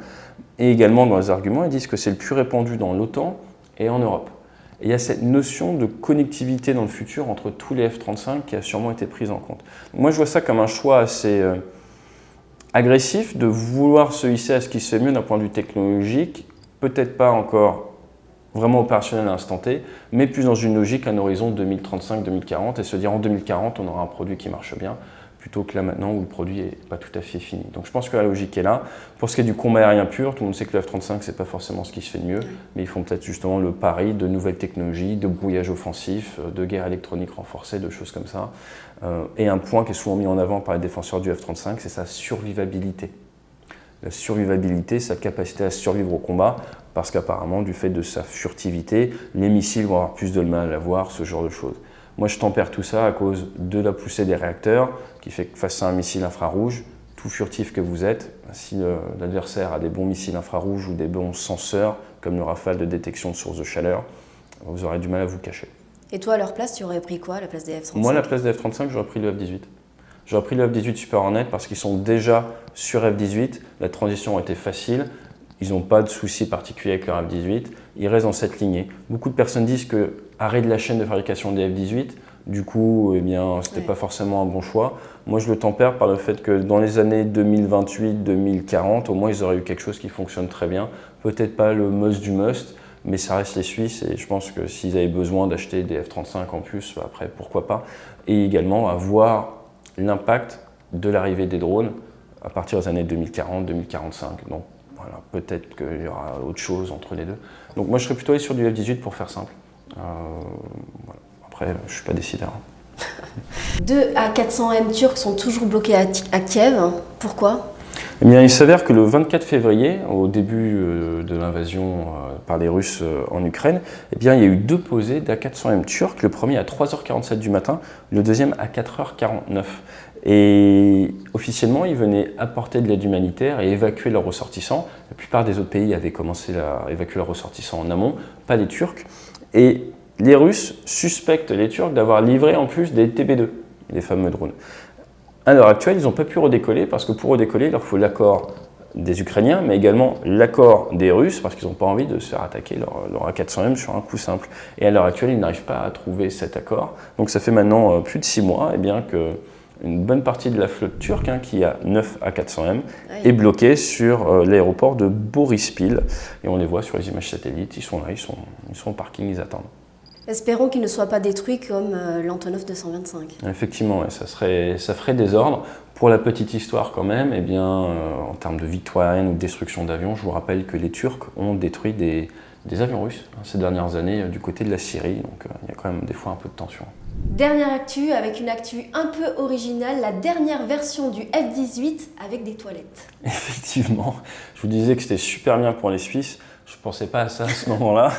Et également dans les arguments, ils disent que c'est le plus répandu dans l'OTAN et en Europe. Et il y a cette notion de connectivité dans le futur entre tous les F-35 qui a sûrement été prise en compte. Donc moi je vois ça comme un choix assez agressif de vouloir se hisser à ce qui se fait mieux d'un point de vue technologique, peut-être pas encore vraiment opérationnel à l'instant T, mais plus dans une logique à un horizon 2035-2040 et se dire en 2040 on aura un produit qui marche bien plutôt que là maintenant où le produit n'est pas tout à fait fini. Donc je pense que la logique est là. Pour ce qui est du combat aérien pur, tout le monde sait que le F-35 c'est pas forcément ce qui se fait de mieux, mais ils font peut-être justement le pari de nouvelles technologies, de brouillage offensif, de guerre électronique renforcée, de choses comme ça. Et un point qui est souvent mis en avant par les défenseurs du F-35, c'est sa survivabilité. La survivabilité, sa capacité à survivre au combat, parce qu'apparemment, du fait de sa furtivité, les missiles vont avoir plus de mal à voir, ce genre de choses. Moi, je tempère tout ça à cause de la poussée des réacteurs, qui fait que face à un missile infrarouge, tout furtif que vous êtes, si l'adversaire a des bons missiles infrarouges ou des bons senseurs, comme le Rafale de détection de sources de chaleur, vous aurez du mal à vous cacher. Et toi, à leur place, tu aurais pris quoi à la place des F-35? Moi, à la place des F-35, j'aurais pris le F-18. J'aurais pris le F-18 Super Hornet parce qu'ils sont déjà sur F-18, la transition a été facile, ils n'ont pas de soucis particuliers avec leur F-18, ils restent dans cette lignée. Beaucoup de personnes disent que arrêt de la chaîne de fabrication des F-18, du coup, eh bien, c'était pas forcément un bon choix. Moi, je le tempère par le fait que dans les années 2028-2040, au moins, ils auraient eu quelque chose qui fonctionne très bien. Peut-être pas le must du must, mais ça reste les Suisses et je pense que s'ils avaient besoin d'acheter des F-35 en plus, après, pourquoi pas. Et également, avoir l'impact de l'arrivée des drones à partir des années 2040-2045. Donc voilà, peut-être qu'il y aura autre chose entre les deux. Donc moi je serais plutôt allé sur du F-18 pour faire simple. Voilà. Après, je ne suis pas décideur. 2 A400M turcs sont toujours bloqués à Kiev. Pourquoi? Eh bien, il s'avère que le 24 février, au début de l'invasion par les Russes en Ukraine, eh bien, il y a eu 2 posés d'A400M turcs, le premier à 3h47 du matin, le deuxième à 4h49. Et officiellement, ils venaient apporter de l'aide humanitaire et évacuer leurs ressortissants. La plupart des autres pays avaient commencé à évacuer leurs ressortissants en amont, pas les Turcs. Et les Russes suspectent les Turcs d'avoir livré en plus des TB2, les fameux drones. À l'heure actuelle, ils n'ont pas pu redécoller parce que pour redécoller, il leur faut l'accord des Ukrainiens, mais également l'accord des Russes, parce qu'ils n'ont pas envie de se faire attaquer leur A400M sur un coup simple. Et à l'heure actuelle, ils n'arrivent pas à trouver cet accord. Donc ça fait maintenant plus de 6 mois qu'une bonne partie de la flotte turque, qui a 9 A400M, est bloquée sur l'aéroport de Borispil. Et on les voit sur les images satellites, ils sont là, ils sont au parking, ils attendent. Espérons qu'ils ne soient pas détruits comme l'Antonov 225. Effectivement, ouais, ça ferait désordre. Pour la petite histoire quand même, en termes de victoire aérienne ou de destruction d'avions, je vous rappelle que les Turcs ont détruit des avions russes ces dernières années du côté de la Syrie, donc il y a quand même des fois un peu de tension. Dernière actu, avec une actu un peu originale, la dernière version du F-18 avec des toilettes. Effectivement, je vous disais que c'était super bien pour les Suisses, je ne pensais pas à ça à ce moment-là.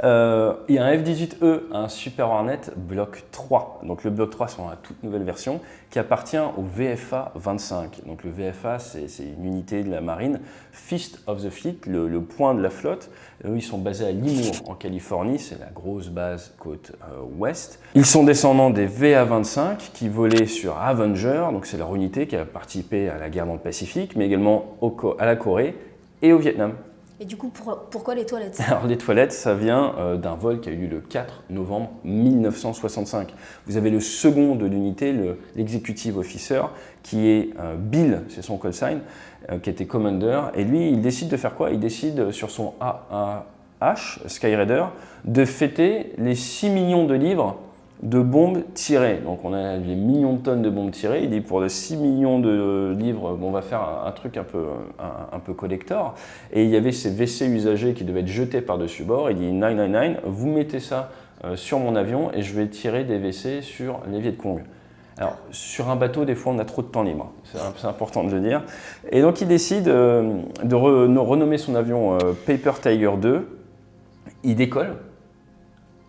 Il y a un F-18E, un Super Hornet Block 3. Donc le Block 3, c'est la toute nouvelle version qui appartient au VFA 25. Donc le VFA, c'est une unité de la marine, Fist of the Fleet, le point de la flotte. Eux, ils sont basés à Lemoore, en Californie, c'est la grosse base côte ouest. Ils sont descendants des VA-25 qui volaient sur Avenger, donc c'est leur unité qui a participé à la guerre dans le Pacifique, mais également à la Corée et au Vietnam. Et du coup, pourquoi les toilettes? Alors les toilettes, ça vient d'un vol qui a eu lieu le 4 novembre 1965. Vous avez le second de l'unité, l'executive officer, qui est Bill, c'est son call sign, qui était commander. Et lui, il décide de faire quoi? Il décide sur son AAH, Skyraider, de fêter les 6 millions de livres de bombes tirées. Donc on a des millions de tonnes de bombes tirées. Il dit pour les 6 millions de livres, on va faire un truc un peu collector. Et il y avait ces WC usagés qui devaient être jetés par-dessus bord. Il dit 999, vous mettez ça sur mon avion et je vais tirer des WC sur les Viet Cong. Alors, sur un bateau, des fois, on a trop de temps libre. C'est important de le dire. Et donc, il décide de renommer son avion Paper Tiger 2. Il décolle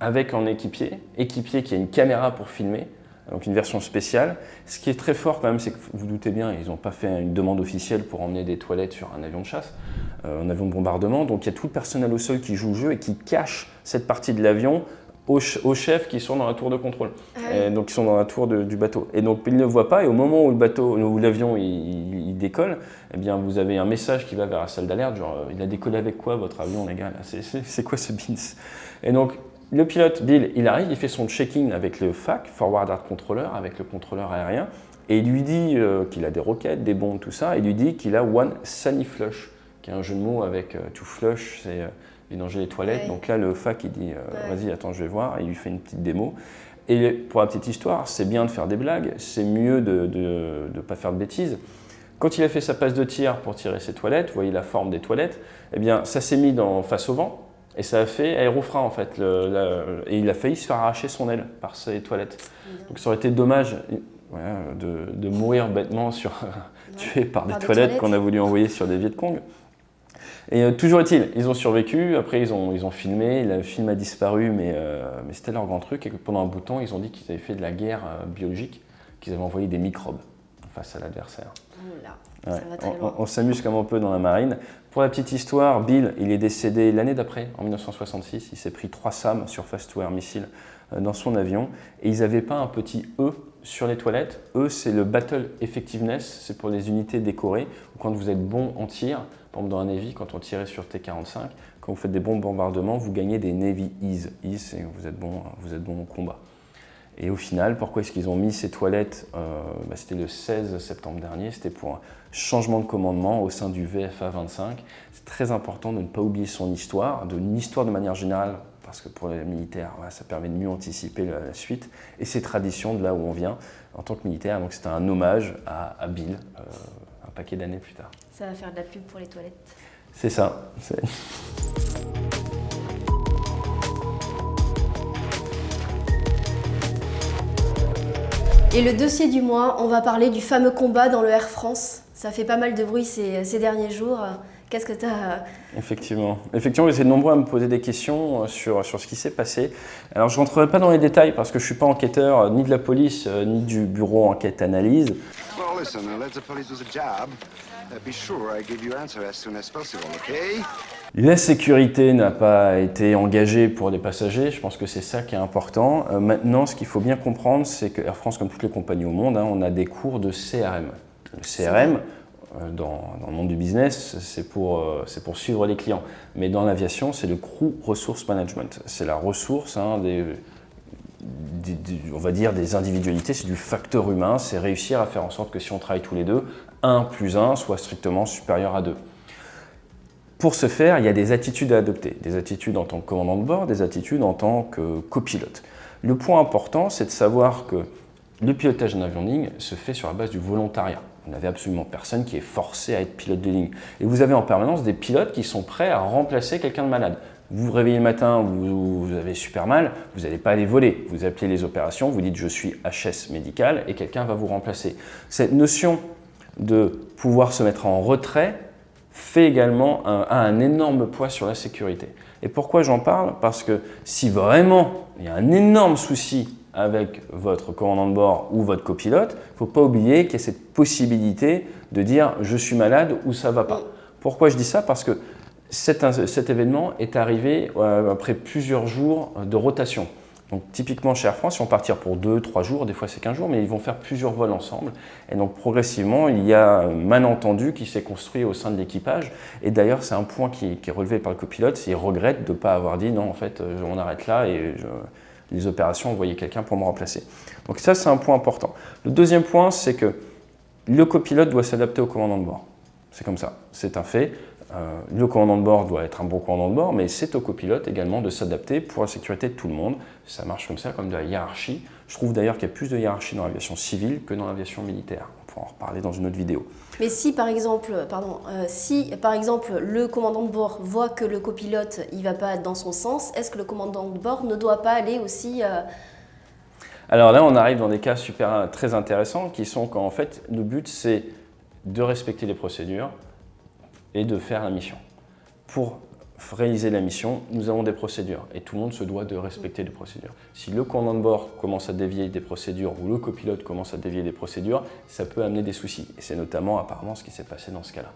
avec un équipier qui a une caméra pour filmer, donc une version spéciale. Ce qui est très fort quand même, c'est que vous doutez bien, ils n'ont pas fait une demande officielle pour emmener des toilettes sur un avion de chasse, un avion de bombardement. Donc il y a tout le personnel au sol qui joue au jeu et qui cache cette partie de l'avion aux chefs qui sont dans la tour de contrôle. Et donc ils sont dans la tour du bateau. Et donc ils ne le voient pas, et au moment où l'avion il décolle, eh bien vous avez un message qui va vers la salle d'alerte, genre il a décollé avec quoi votre avion les gars, c'est quoi ce bins? Et donc le pilote, Bill, il arrive, il fait son checking avec le FAC, Forward Air Controller, avec le contrôleur aérien, et il lui dit qu'il a des roquettes, des bombes, tout ça, et il lui dit qu'il a One Sunny Flush, qui est un jeu de mots avec to flush, c'est vidanger les toilettes. Ouais. Donc là, le FAC, il dit vas-y, attends, je vais voir, et il lui fait une petite démo. Et pour la petite histoire, c'est bien de faire des blagues, c'est mieux de ne pas faire de bêtises. Quand il a fait sa passe de tir pour tirer ses toilettes, vous voyez la forme des toilettes, eh bien ça s'est mis face au vent, et ça a fait aérofrein en fait, et il a failli se faire arracher son aile par ses toilettes. Donc ça aurait été dommage de mourir bêtement tué par des toilettes qu'on a voulu envoyer sur des Viet Cong. Et toujours est-il, ils ont survécu, après ils ont filmé, le film a disparu, mais c'était leur grand truc, et que pendant un bout de temps, ils ont dit qu'ils avaient fait de la guerre biologique, qu'ils avaient envoyé des microbes face à l'adversaire. Ça va très loin. On s'amuse comme on peut dans la marine. Pour la petite histoire, Bill, il est décédé l'année d'après, en 1966. Il s'est pris 3 SAM sur Fast-to-Air Missile dans son avion. Et ils n'avaient pas un petit E sur les toilettes. E, c'est le Battle Effectiveness, c'est pour les unités décorées. Quand vous êtes bon en tir, par exemple dans un Navy, quand on tirait sur T-45, quand vous faites des bons bombardements, vous gagnez des Navy Ease. Ease, c'est vous êtes bon au combat. Et au final, pourquoi est-ce qu'ils ont mis ces toilettes c'était le 16 septembre dernier, c'était pour un changement de commandement au sein du VFA 25. C'est très important de ne pas oublier son histoire, une histoire de manière générale, parce que pour les militaires, ça permet de mieux anticiper la suite, et ses traditions de là où on vient en tant que militaire. Donc c'était un hommage à Bill, un paquet d'années plus tard. Ça va faire de la pub pour les toilettes. C'est ça. Et le dossier du mois, on va parler du fameux combat dans le Air France. Ça fait pas mal de bruit ces derniers jours. Qu'est-ce que tu as... Effectivement, vous êtes nombreux à me poser des questions sur ce qui s'est passé. Alors je ne rentrerai pas dans les détails parce que je ne suis pas enquêteur ni de la police ni du bureau enquête-analyse. Well, listen, let the police do the job. Be sure I give you answer as soon as possible, okay? La sécurité n'a pas été engagée pour les passagers, je pense que c'est ça qui est important. Maintenant, ce qu'il faut bien comprendre, c'est que Air France, comme toutes les compagnies au monde, on a des cours de CRM. Le CRM, dans le monde du business, c'est pour suivre les clients. Mais dans l'aviation, c'est le Crew Resource Management. C'est la ressource on va dire des individualités, c'est du facteur humain, c'est réussir à faire en sorte que si on travaille tous les deux, 1 + 1 soit strictement supérieur à 2. Pour ce faire, il y a des attitudes à adopter, des attitudes en tant que commandant de bord, des attitudes en tant que copilote. Le point important, c'est de savoir que le pilotage d'un avion de ligne se fait sur la base du volontariat. Vous n'avez absolument personne qui est forcé à être pilote de ligne. Et vous avez en permanence des pilotes qui sont prêts à remplacer quelqu'un de malade. Vous vous réveillez le matin, vous avez super mal, vous n'allez pas aller voler. Vous appelez les opérations, vous dites « je suis HS médical » et quelqu'un va vous remplacer. Cette notion de pouvoir se mettre en retrait fait également un énorme poids sur la sécurité. Et pourquoi j'en parle? Parce que si vraiment il y a un énorme souci avec votre commandant de bord ou votre copilote, il ne faut pas oublier qu'il y a cette possibilité de dire « je suis malade » ou « ça ne va pas ». Pourquoi je dis ça? Parce que cet événement est arrivé après plusieurs jours de rotation. Donc typiquement chez Air France, ils vont partir pour 2-3 jours, des fois c'est 15 jours, mais ils vont faire plusieurs vols ensemble. Et donc progressivement, il y a un malentendu qui s'est construit au sein de l'équipage. Et d'ailleurs, c'est un point qui est relevé par le copilote, c'est qu'il regrette de ne pas avoir dit « non, en fait, on arrête là et les opérations, envoyer quelqu'un pour me remplacer ». Donc ça, c'est un point important. Le deuxième point, c'est que le copilote doit s'adapter au commandant de bord. C'est comme ça, c'est un fait. Le commandant de bord doit être un bon commandant de bord, mais c'est au copilote également de s'adapter pour la sécurité de tout le monde. Ça marche comme ça, comme de la hiérarchie. Je trouve d'ailleurs qu'il y a plus de hiérarchie dans l'aviation civile que dans l'aviation militaire. On pourra en reparler dans une autre vidéo. Mais si par exemple, le commandant de bord voit que le copilote ne va pas dans son sens, est-ce que le commandant de bord ne doit pas aller aussi Alors là, on arrive dans des cas très intéressants qui sont qu'en fait, le but c'est de respecter les procédures et de faire la mission. Pour réaliser la mission, nous avons des procédures et tout le monde se doit de respecter les procédures. Si le commandant de bord commence à dévier des procédures ou le copilote commence à dévier des procédures, ça peut amener des soucis. Et c'est notamment apparemment ce qui s'est passé dans ce cas-là.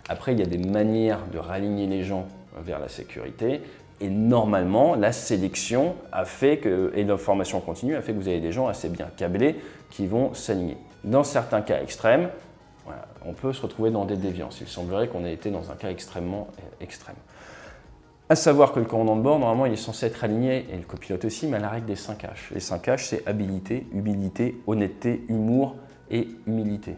Après, il y a des manières de raligner les gens vers la sécurité et normalement, la sélection a fait et la formation continue a fait que vous avez des gens assez bien câblés qui vont s'aligner. Dans certains cas extrêmes, voilà, on peut se retrouver dans des déviances. Il semblerait qu'on ait été dans un cas extrêmement extrême. À savoir que le commandant de bord, normalement, il est censé être aligné, et le copilote aussi, mais à la règle des 5 H. Les 5 H, c'est habilité, humilité, honnêteté, humour et humilité.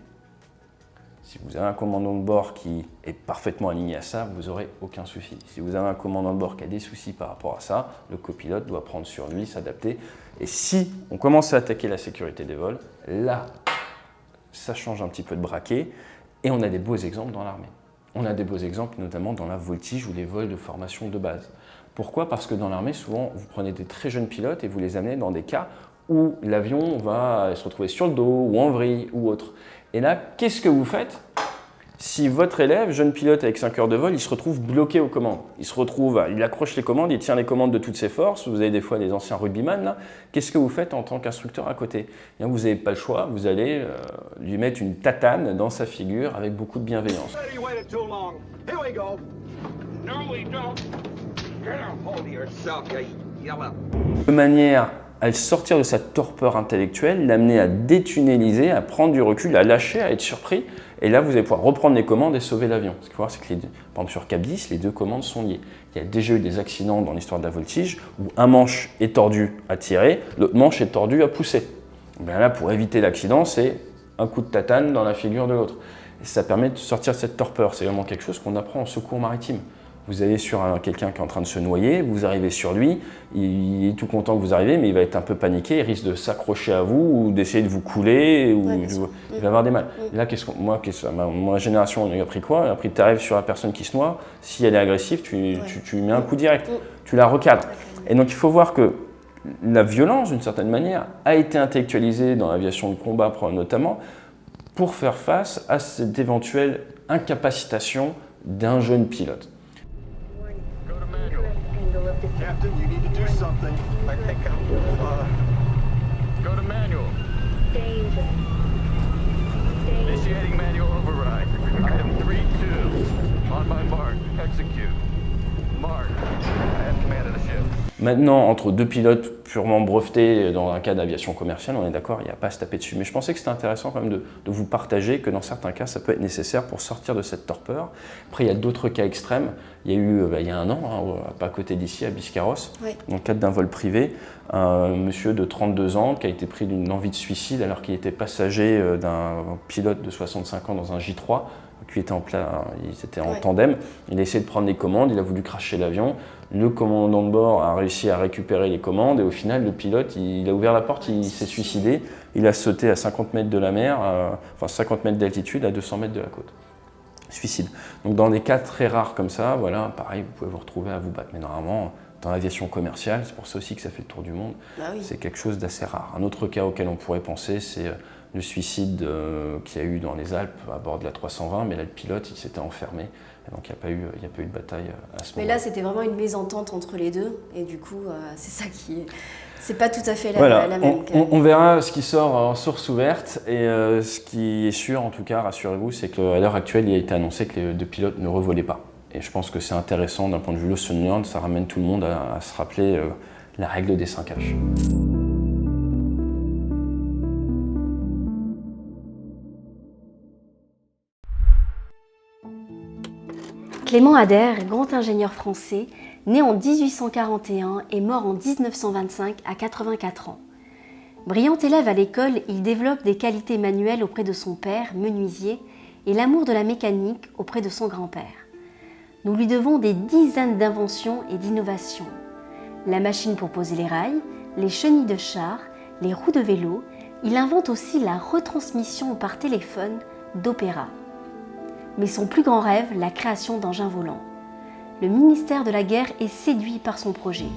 Si vous avez un commandant de bord qui est parfaitement aligné à ça, vous n'aurez aucun souci. Si vous avez un commandant de bord qui a des soucis par rapport à ça, le copilote doit prendre sur lui, s'adapter. Et si on commence à attaquer la sécurité des vols, là, ça change un petit peu de braquet et on a des beaux exemples dans l'armée. On a des beaux exemples notamment dans la voltige ou les vols de formation de base. Pourquoi? Parce que dans l'armée, souvent, vous prenez des très jeunes pilotes et vous les amenez dans des cas où l'avion va se retrouver sur le dos ou en vrille ou autre. Et là, qu'est-ce que vous faites si votre élève, jeune pilote avec 5 heures de vol, il se retrouve bloqué aux commandes? Il accroche les commandes, il tient les commandes de toutes ses forces. Vous avez des fois des anciens rugbyman là. Qu'est-ce que vous faites en tant qu'instructeur à côté? Eh bien, vous n'avez pas le choix, vous allez lui mettre une tatane dans sa figure avec beaucoup de bienveillance. De manière à le sortir de sa torpeur intellectuelle, l'amener à détunneliser, à prendre du recul, à lâcher, à être surpris. Et là, vous allez pouvoir reprendre les commandes et sauver l'avion. Ce qu'il faut voir, c'est que, par exemple, sur Cap 10, les deux commandes sont liées. Il y a déjà eu des accidents dans l'histoire de la voltige où un manche est tordu à tirer, l'autre manche est tordu à pousser. Bien là, pour éviter l'accident, c'est un coup de tatane dans la figure de l'autre. Et ça permet de sortir de cette torpeur. C'est vraiment quelque chose qu'on apprend en secours maritime. Vous allez sur quelqu'un qui est en train de se noyer, vous arrivez sur lui, il est tout content que vous arrivez, mais il va être un peu paniqué, il risque de s'accrocher à vous ou d'essayer de vous couler, ou il va avoir des mal. Là, ma génération, on a appris quoi? On a appris que tu arrives sur la personne qui se noie, si elle est agressive, tu lui mets un coup direct, tu la recadres. Et donc il faut voir que la violence, d'une certaine manière, a été intellectualisée dans l'aviation de combat notamment, pour faire face à cette éventuelle incapacitation d'un jeune pilote. Captain, you need to do something. I think go to manual. Danger. Initiating manual override. Item 3-2. On my mark. Execute. Mark. I have command of the ship. Maintenant, entre deux pilotes purement brevetés dans un cas d'aviation commerciale, on est d'accord, il n'y a pas à se taper dessus. Mais je pensais que c'était intéressant quand même de vous partager que dans certains cas, ça peut être nécessaire pour sortir de cette torpeur. Après, il y a d'autres cas extrêmes. Il y a eu, il y a un an, pas à côté d'ici, à Biscarrosse, dans le cadre d'un vol privé, un monsieur de 32 ans qui a été pris d'une envie de suicide alors qu'il était passager d'un pilote de 65 ans dans un J3. Qui était ils étaient en tandem. Il a essayé de prendre les commandes, il a voulu crasher l'avion. Le commandant de bord a réussi à récupérer les commandes et au final, le pilote, il a ouvert la porte, il s'est suicidé. Il a sauté à 50 mètres de la mer, enfin 50 mètres d'altitude à 200 mètres de la côte. Suicide. Donc dans des cas très rares comme ça, voilà, pareil, vous pouvez vous retrouver à vous battre. Mais normalement, dans l'aviation commerciale, c'est pour ça aussi que ça fait le tour du monde, c'est quelque chose d'assez rare. Un autre cas auquel on pourrait penser, c'est le suicide qu'il y a eu dans les Alpes à bord de la 320, mais là le pilote il s'était enfermé, et donc il n'y a pas eu de bataille à ce moment-là. Mais là c'était vraiment une mésentente entre les deux, et du coup c'est ça qui est... C'est pas tout à fait la même. On verra ce qui sort en source ouverte, et ce qui est sûr en tout cas, rassurez-vous, c'est qu'à l'heure actuelle il a été annoncé que les deux pilotes ne revolaient pas. Et je pense que c'est intéressant d'un point de vue lesson learned, ça ramène tout le monde à se rappeler la règle des 5 H. Clément Ader, grand ingénieur français, né en 1841 et mort en 1925 à 84 ans. Brillant élève à l'école, il développe des qualités manuelles auprès de son père, menuisier, et l'amour de la mécanique auprès de son grand-père. Nous lui devons des dizaines d'inventions et d'innovations. La machine pour poser les rails, les chenilles de char, les roues de vélo, il invente aussi la retransmission par téléphone d'opéra. Mais son plus grand rêve, la création d'engins volants. Le ministère de la Guerre est séduit par son projet.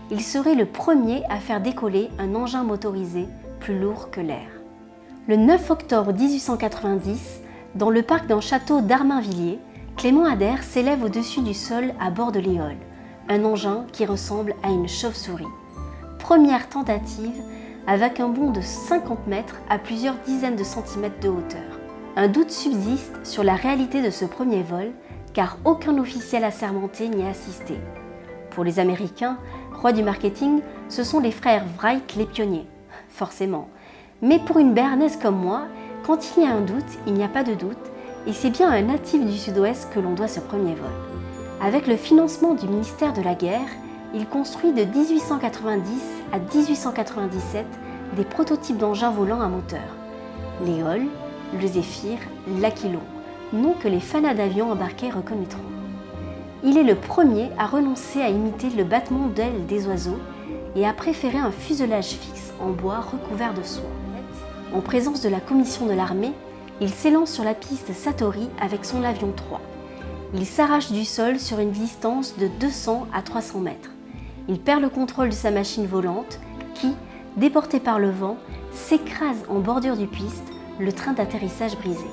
Il serait le premier à faire décoller un engin motorisé plus lourd que l'air. Le 9 octobre 1890, dans le parc d'un château d'Armainvilliers, Clément Ader s'élève au-dessus du sol à bord de l'Éole, un engin qui ressemble à une chauve-souris. Première tentative avec un bond de 50 mètres à plusieurs dizaines de centimètres de hauteur. Un doute subsiste sur la réalité de ce premier vol, car aucun officiel assermenté n'y a assisté. Pour les Américains, rois du marketing, ce sont les frères Wright les pionniers, forcément. Mais pour une Béarnaise comme moi, quand il y a un doute, il n'y a pas de doute, et c'est bien à un natif du Sud-Ouest que l'on doit ce premier vol. Avec le financement du ministère de la Guerre, il construit de 1890 à 1897 des prototypes d'engins volants à moteur. L'Éole, le Zéphyr, l'Aquilon, noms que les fanats d'avions embarqués reconnaîtront. Il est le premier à renoncer à imiter le battement d'ailes des oiseaux et à préférer un fuselage fixe en bois recouvert de soie. En présence de la commission de l'armée, il s'élance sur la piste Satori avec son avion 3. Il s'arrache du sol sur une distance de 200 à 300 mètres. Il perd le contrôle de sa machine volante qui, déportée par le vent, s'écrase en bordure du piste, le train d'atterrissage brisé.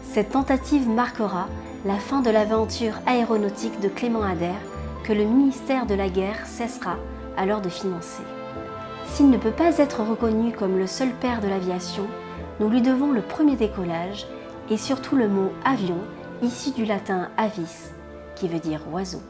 Cette tentative marquera la fin de l'aventure aéronautique de Clément Ader que le ministère de la Guerre cessera alors de financer. S'il ne peut pas être reconnu comme le seul père de l'aviation, nous lui devons le premier décollage et surtout le mot avion, issu du latin avis, qui veut dire oiseau.